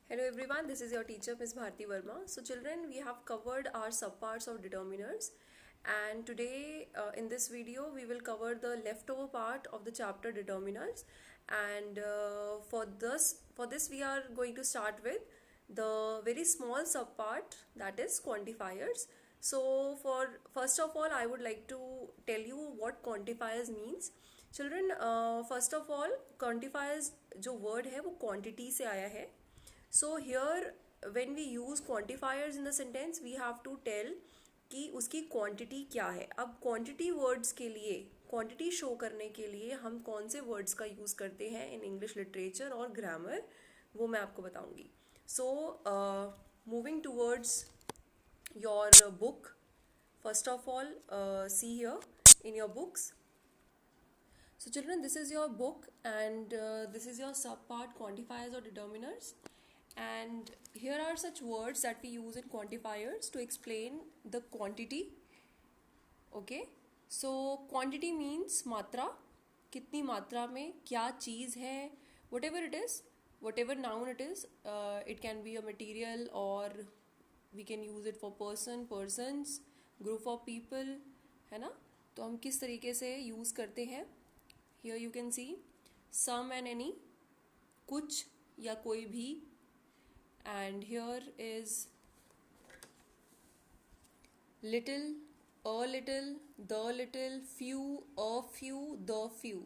Hello everyone, this is your teacher Ms. Bharti Verma. So children, we have covered our subparts of determiners, and today in this video we will cover the leftover part of the chapter determiners, and for this we are going to start with the very small subpart, that is quantifiers. So for first of all I would like to tell you what quantifiers means. Children, first of all quantifiers जो word है वो quantity से आया है. So here when we use quantifiers in the sentence we have to tell कि उसकी quantity क्या है. अब क्वांटिटी वर्ड्स के लिए, क्वांटिटी शो करने के लिए हम कौन से वर्ड्स का यूज़ करते हैं इन इंग्लिश लिटरेचर और ग्रामर, वो मैं आपको बताऊंगी. So moving towards your book, first of all see here in your books. So children, this is your book and this is your subpart quantifiers or determiners, and here are such words that we use in quantifiers to explain the quantity. Okay, so quantity means मात्रा, कितनी मात्रा में क्या चीज़ है, whatever it is, whatever noun it is, it can be a material or we can use it for person, persons, group of people, है ना. तो हम किस तरीके से यूज़ करते हैं. Here you can see some and any, कुछ या कोई भी, and here is little, a little, the little, few, a few, the few.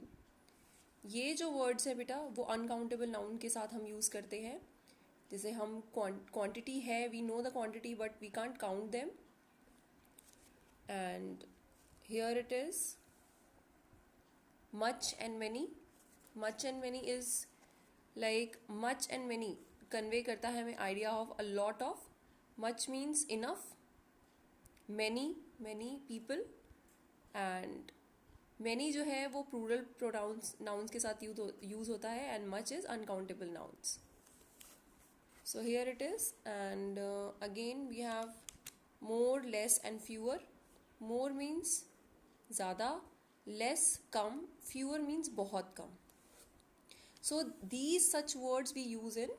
ये जो वर्ड्स है बेटा वो अनकाउंटेबल नाउन के साथ हम यूज़ करते हैं. जैसे हम क्वांटिटी है, we know the quantity but we can't count them. And here it is much and many. Much and many is like much and many convey करता है हमें idea of a lot of. Much means enough, many people, and many जो है वो plural pronouns nouns के साथ use होता है, and much is uncountable nouns. So here it is, and again we have more, less and fewer. More means ज़्यादा, less कम, fewer means बहुत कम. So these such words we use in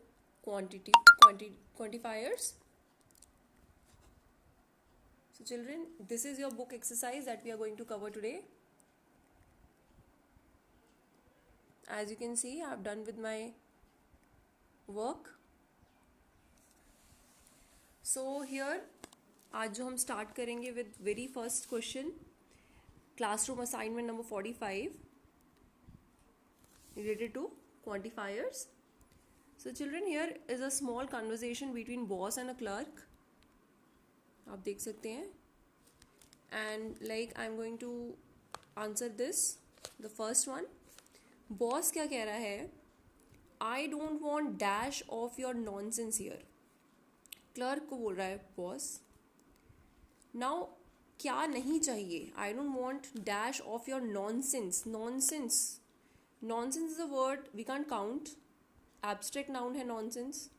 quantifiers. So children, this is your book exercise that we are going to cover today. As you can see, I have done with my work. So here आज जो हम start करेंगे with very first question, classroom assignment number 45 related to quantifiers. So children, here is a small conversation between boss and a clerk. आप देख सकते हैं, and like I'm going to answer this. The first one, boss क्या कह रहा है, I don't want dash of your nonsense here. clerk को बोल रहा है boss. Now क्या नहीं चाहिए, I don't want dash of your nonsense. Nonsense, nonsense is a word we can't count. Abstract noun है नॉनसेंस,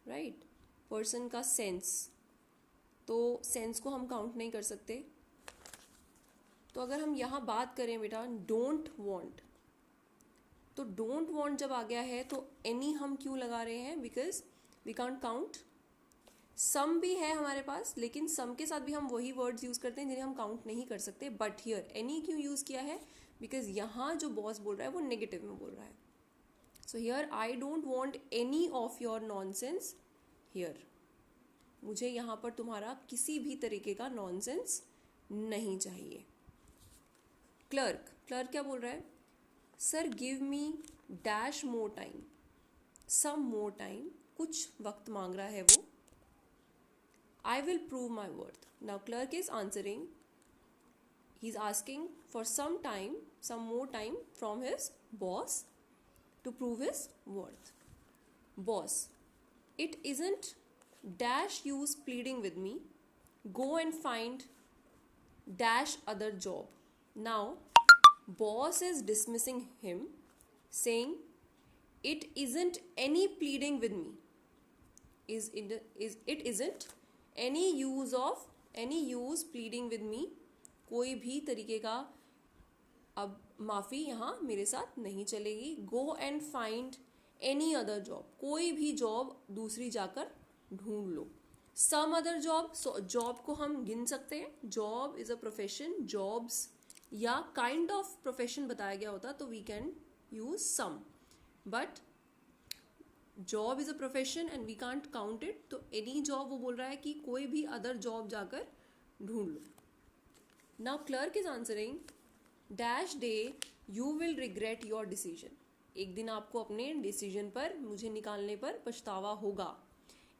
राइट. पर्सन का sense, तो सेंस को हम काउंट नहीं कर सकते. तो अगर हम यहाँ बात करें बेटा डोंट वॉन्ट, तो डोंट वॉन्ट जब आ गया है तो एनी हम क्यों लगा रहे हैं, बिकॉज वी कांट काउंट. सम भी है हमारे पास, लेकिन सम के साथ भी हम वही वर्ड्स यूज़ करते हैं जिन्हें हम काउंट नहीं कर सकते. बट हियर एनी क्यों यूज़ किया है, बिकॉज यहाँ जो बॉस बोल रहा है वो नेगेटिव में बोल रहा है. So here I don't want any of your nonsense here. मुझे यहाँ पर तुम्हारा किसी भी तरीके का नॉनसेंस नहीं चाहिए. क्लर्क, क्लर्क क्या बोल रहा है, sir give me dash more time, some more time, कुछ वक्त मांग रहा है वो. I will prove my worth. Now clerk is answering. He's asking for some time, some more time from his boss to prove his worth. Boss, it isn't dash use pleading with me. Go and find dash other job. Now boss is dismissing him, saying it isn't any pleading with me. It isn't any use pleading with me. कोई भी तरीके का अब माफ़ी यहाँ मेरे साथ नहीं चलेगी. Go and find any other job, कोई भी जॉब दूसरी जाकर ढूंढ लो. सम अदर जॉब, जॉब को हम गिन सकते हैं. Job is a profession, jobs या काइंड ऑफ प्रोफेशन बताया गया होता तो we can use some, but job is a profession and we can't count it. तो एनी जॉब वो बोल रहा है कि कोई भी अदर जॉब जाकर ढूंढ लो. Now clerk is answering dash day you will regret your decision. एक दिन आपको अपने डिसीजन पर, मुझे निकालने पर पछतावा होगा.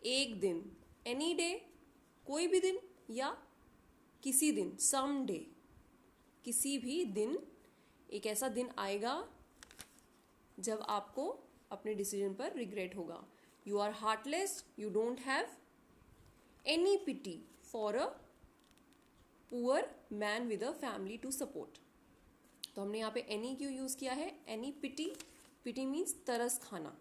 एक दिन, एनी डे, कोई भी दिन, या किसी दिन, सम डे, किसी भी दिन. एक ऐसा दिन आएगा जब आपको अपने डिसीजन पर रिग्रेट होगा. You are heartless, you don't have any pity for a poor man with a family to support. तो हमने यहाँ पे एनी क्यों यूज किया है? एनी पिटी, पिटी मीन्स तरस खाना.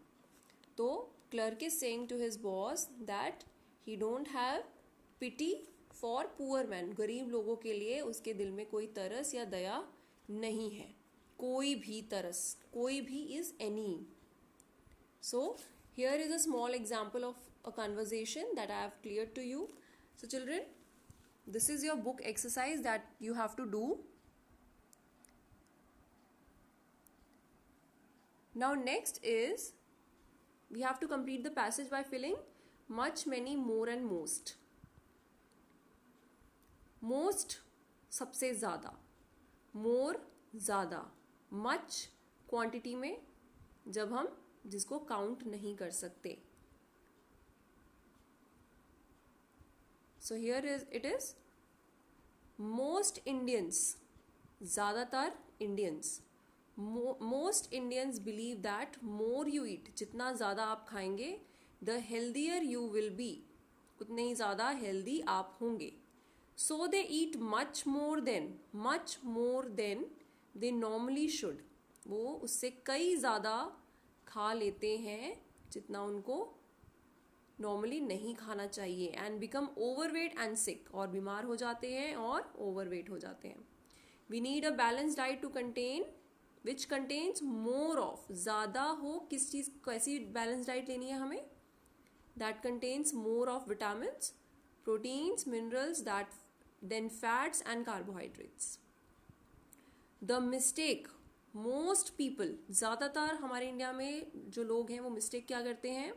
तो clerk is saying to his boss that he don't have pity for poor man. गरीब लोगों के लिए उसके दिल में कोई तरस या दया नहीं है. कोई भी तरस, कोई भी is any. So here is a small example of a conversation that I have cleared to you. So children, this is your book exercise that you have to do. Now next is we have to complete the passage by filling much, many, more and most. Most सबसे ज़्यादा, more ज़्यादा, much quantity में जब हम जिसको count नहीं कर सकते. So here it is most Indians, ज़्यादातर Indians. Most Indians believe that more you eat, जितना ज़्यादा आप खाएंगे, the healthier you will be, उतने ही ज़्यादा हेल्दी आप होंगे. So they eat much more than they normally should. वो उससे कई ज़्यादा खा लेते हैं जितना उनको नॉर्मली नहीं खाना चाहिए. एंड बिकम ओवरवेट एंड सिक, और बीमार हो जाते हैं और ओवरवेट हो जाते हैं. We need a balance diet to contain which contains more of, ज़्यादा हो किस चीज़, कैसी बैलेंस डाइट लेनी है हमें? That contains more of vitamins, proteins, minerals, that than fats and carbohydrates. The mistake most people, ज़्यादातर हमारे इंडिया में जो लोग हैं वो मिस्टेक क्या करते हैं?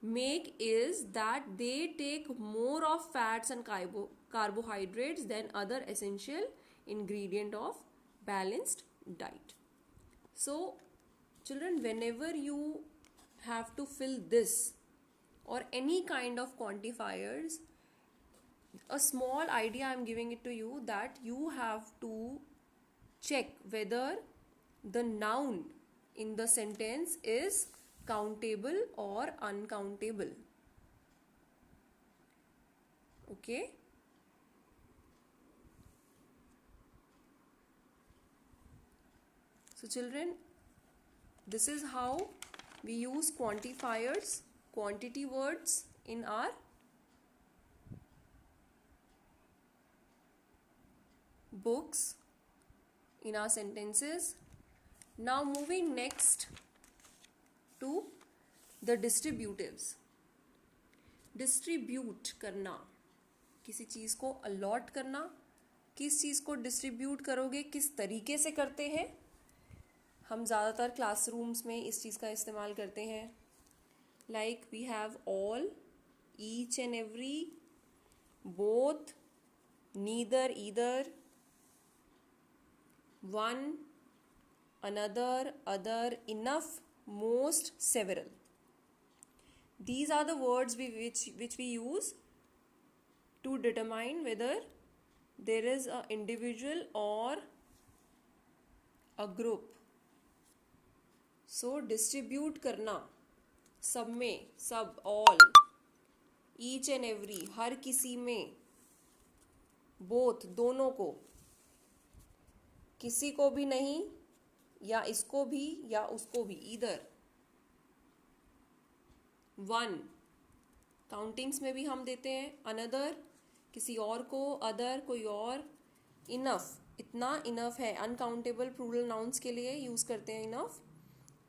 Make is that they take more of fats and carbohydrates than other essential ingredient of balanced diet. So children, whenever you have to fill this or any kind of quantifiers, a small idea I'm giving it to you that you have to check whether the noun in the sentence is countable or uncountable. Okay? So children, this is how we use quantifiers, quantity words in our books, in our sentences. Now moving next to the distributives. Distribute करना, किसी चीज़ को allot करना. किस चीज़ को distribute करोगे, किस तरीके से करते हैं? हम ज़्यादातर क्लासरूम्स में इस चीज़ का इस्तेमाल करते हैं. Like we have all, each and every, both, neither, either, one, another, other, enough, most, several. These are the words which we use to determine whether there is an individual or a group. So distribute करना, सब में, सब, all, each and every, हर किसी में, both, दोनों को, किसी को भी नहीं, या इसको भी या उसको भी, ईदर. वन, काउंटिंग्स में भी हम देते हैं. अनदर, किसी और को, अदर, कोई और. इनफ, इतना, इनफ है. अनकाउंटेबल प्लूरल नाउन्स के लिए यूज करते हैं enough.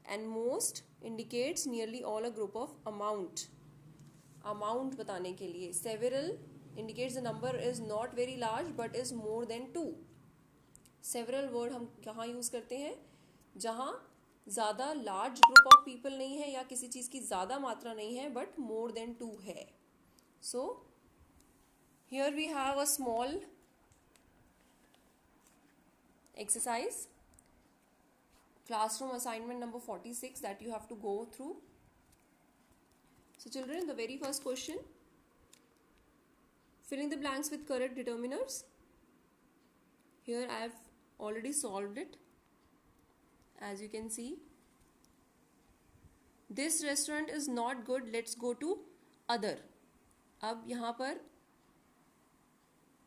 and most indicates nearly all a group of amount बताने के लिए. Several indicates the number is not very large but is more than 2. Several word हम कहाँ यूज़ करते हैं? जहाँ ज़्यादा large group of people नहीं है या किसी चीज़ की ज़्यादा मात्रा नहीं है but more than 2 है. So here we have a small exercise, classroom assignment number 46 that you have to go through. So children, the very first question, filling the blanks with correct determiners. Here I have already solved it. As you can see, this restaurant is not good, let's go to other. अब यहाँ पर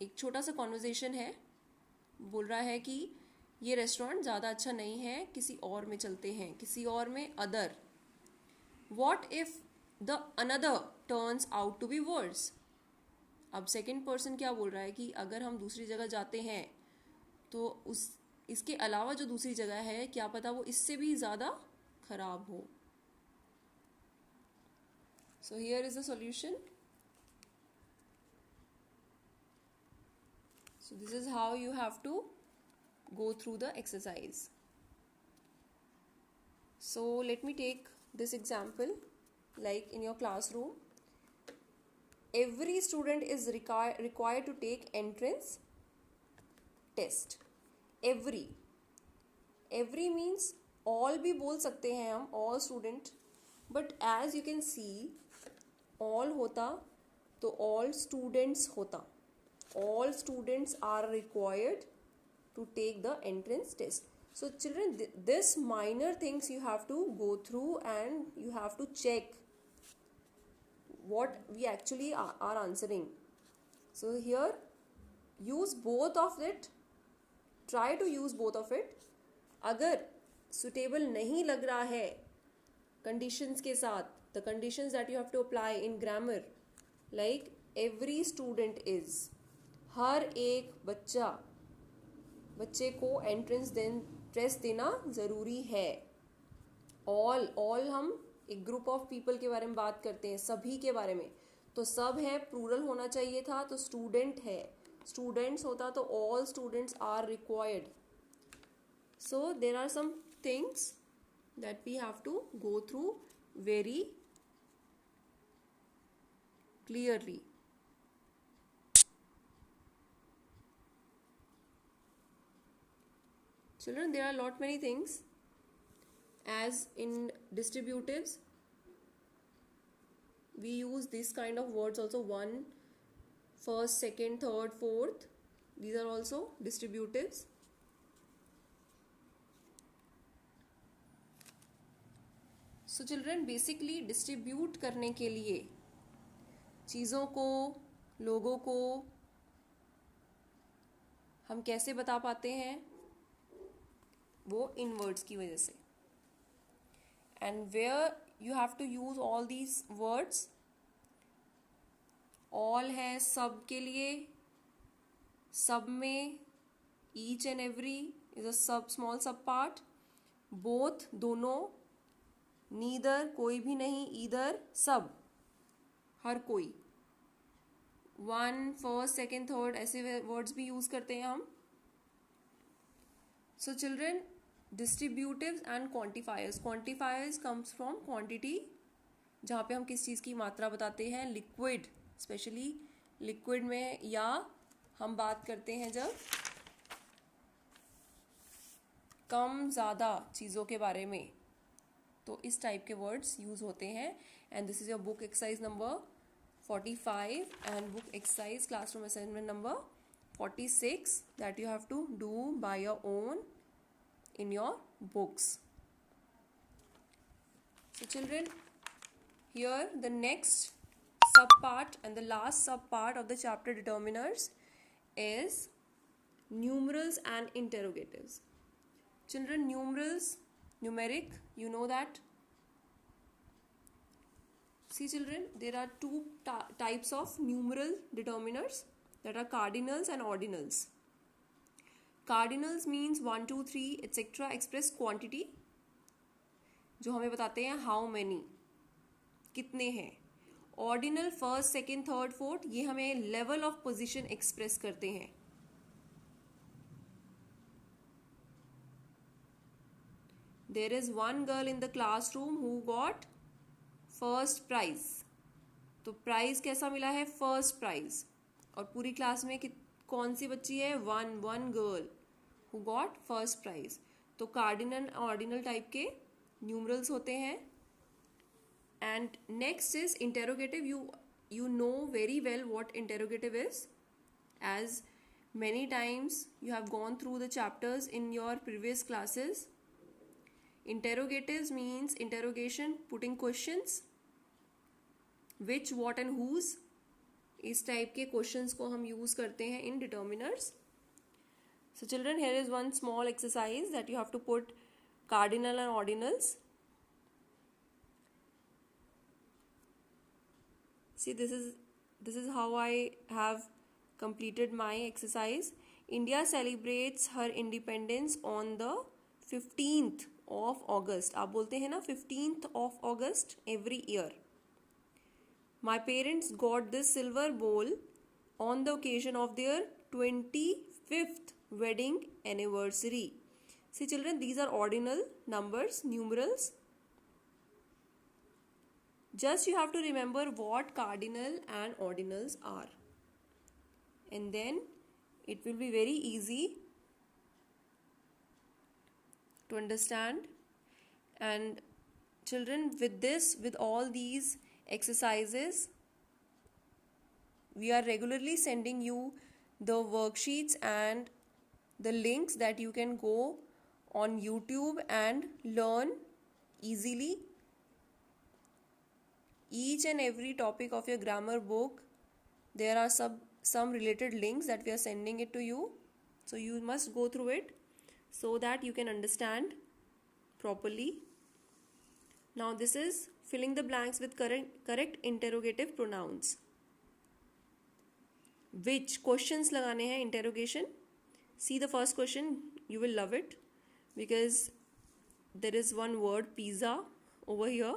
एक छोटा सा conversation है, बोल रहा है कि ये रेस्टोरेंट ज़्यादा अच्छा नहीं है, किसी और में चलते हैं, किसी और में other. What if the another turns out to be worse? अब सेकेंड पर्सन क्या बोल रहा है कि अगर हम दूसरी जगह जाते हैं तो इसके अलावा जो दूसरी जगह है क्या पता वो इससे भी ज़्यादा खराब हो. So here is the solution. So this is how you have to go through the exercise. So let me take this example, like in your classroom, every student is required to take entrance test. Every means all भी बोल सकते हैं हम, all student, but as you can see, all होता तो all students होता. All students are required to take the entrance test. So children, this minor things you have to go through and you have to check what we actually are answering. So here, use both of it. Try to use both of it. अगर suitable नहीं लग रहा है conditions के साथ, the conditions that you have to apply in grammar, like every student is, हर एक बच्चे को एंट्रेंस टेस्ट देना ज़रूरी है. ऑल हम एक ग्रुप ऑफ पीपल के बारे में बात करते हैं, सभी के बारे में, तो सब है, प्लूरल होना चाहिए था तो स्टूडेंट है, स्टूडेंट्स होता तो all students are required. So there are some things that we have to go through very clearly. Children, there are lot many things. As in distributives, we use this kind of words also. One, first, second, third, fourth. These are also distributives. So children, basically distribute करने के लिए चीज़ों को, लोगों को हम कैसे बता पाते हैं? वो इन वर्ड्स की वजह से. And where you have to use all these words. All है सब के लिए, सब में, each and every is a सब, स्मॉल सब पार्ट, बोथ दोनों, नीदर कोई भी नहीं, ईदर सब हर कोई, वन, फर्स्ट, सेकेंड, थर्ड, ऐसे वर्ड्स भी यूज करते हैं हम. So children, distributives and quantifiers. Quantifiers comes from quantity, जहाँ पे हम किस चीज़ की मात्रा बताते हैं. लिक्विड, स्पेशली लिक्विड में, या हम बात करते हैं जब कम ज़्यादा चीज़ों के बारे में, तो इस टाइप के वर्ड्स यूज़ होते हैं. And this is your book exercise number 45 and book exercise classroom assignment number 46 that you have to do by your own in your books. So children, here the next sub part and the last sub part of the chapter determiners is numerals and interrogatives. Children, numerals, numeric, you know that. See children, there are two types of numeral determiners, that are cardinals and ordinals. Cardinals means 1, 2, 3 etc. express quantity, जो हमें बताते हैं how many, कितने हैं. Ordinal first, second, third, fourth, ये हमें level of position express करते हैं. There is one girl in the classroom who got first prize. तो प्राइज कैसा मिला है? First prize. और पूरी क्लास में कौन सी बच्ची है? One girl who got first prize. तो कार्डिनल ऑर्डिनल टाइप के न्यूमरल्स होते हैं. And next is interrogative. You know very well what interrogative is, as many times you have gone through the chapters in your previous classes. Interrogatives means interrogation, putting questions. Which, what and whose, इस type के questions को हम use करते हैं in determiners. So children, here is one small exercise that you have to put cardinal and ordinals. See, this is how I have completed my exercise. India celebrates her independence on the 15th of August. आप बोलते हैं ना 15th of August every year. My parents got this silver bowl on the occasion of their 25th wedding anniversary. See children, these are ordinal numbers, numerals. Just you have to remember what cardinal and ordinals are, and then it will be very easy to understand. And children, with all these exercises, we are regularly sending you the worksheets and the links that you can go on YouTube and learn easily each and every topic of your grammar book. There are some related links that we are sending it to you, so you must go through it so that you can understand properly. Now this is filling the blanks with correct interrogative pronouns. Which questions लगाने हैं interrogation. See the first question, you will love it because there is one word pizza over here.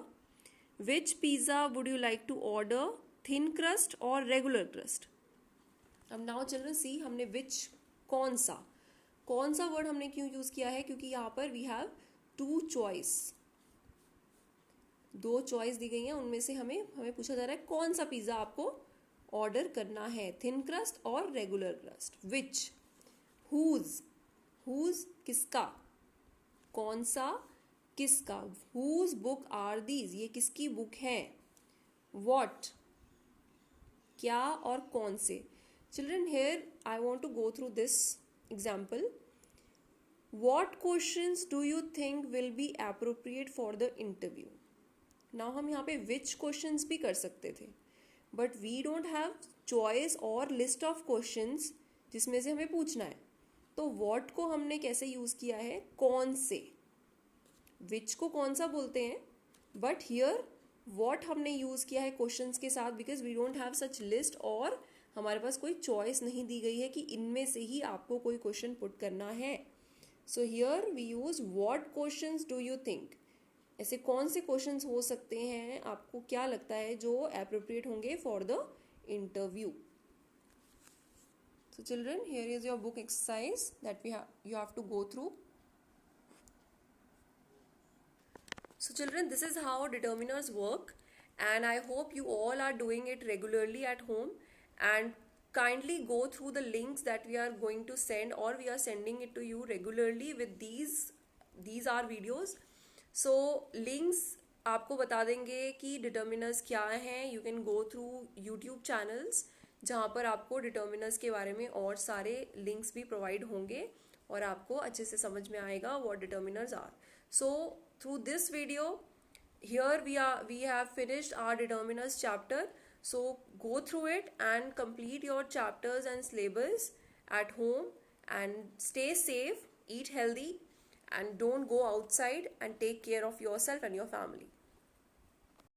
Which pizza would you like to order, thin crust or regular crust? अब now children see, हमने which, कौन सा word हमने क्यों use किया है? क्योंकि यहाँ पर we have two choice, दो चॉइस दी गई हैं, उनमें से हमें पूछा जा रहा है कौन सा पिज्जा आपको ऑर्डर करना है, थिन क्रस्ट और रेगुलर क्रस्ट. विच, हुज किसका, कौन सा किसका. हुज बुक आर दीज, ये किसकी बुक है. वॉट, क्या और कौन से. Children, here I want to go through this example. What questions do you think will be appropriate for the interview. Now हम यहाँ पे विच क्वेश्चंस भी कर सकते थे, but we don't have choice और लिस्ट ऑफ क्वेश्चंस जिसमें से हमें पूछना है. तो वॉट को हमने कैसे यूज किया है, कौन से. विच को कौन सा बोलते हैं, बट हियर वॉट हमने यूज किया है क्वेश्चंस के साथ, because we don't have such list और हमारे पास कोई चॉइस नहीं दी गई है कि इनमें से ही आपको कोई क्वेश्चन पुट करना है. So here we use what questions do you think. ऐसे कौन से क्वेश्चंस हो सकते हैं, आपको क्या लगता है जो एप्रोप्रिएट होंगे for the interview. So children, here is your book exercise that you have to go through. So children, this is how determiners work, and I hope you all are doing it regularly at home, and kindly go through the links that we are going to send, or we are sending it to you regularly with these are videos. So links आपको बता देंगे कि determiners क्या हैं. You can go through YouTube channels जहाँ पर आपको determiners के बारे में और सारे लिंक्स भी प्रोवाइड होंगे और आपको अच्छे से समझ में आएगा what determiners are. So through this video here we have finished our determiners chapter. So go through it and complete your chapters and syllabus at home and stay safe, eat healthy, and don't go outside, and take care of yourself and your family.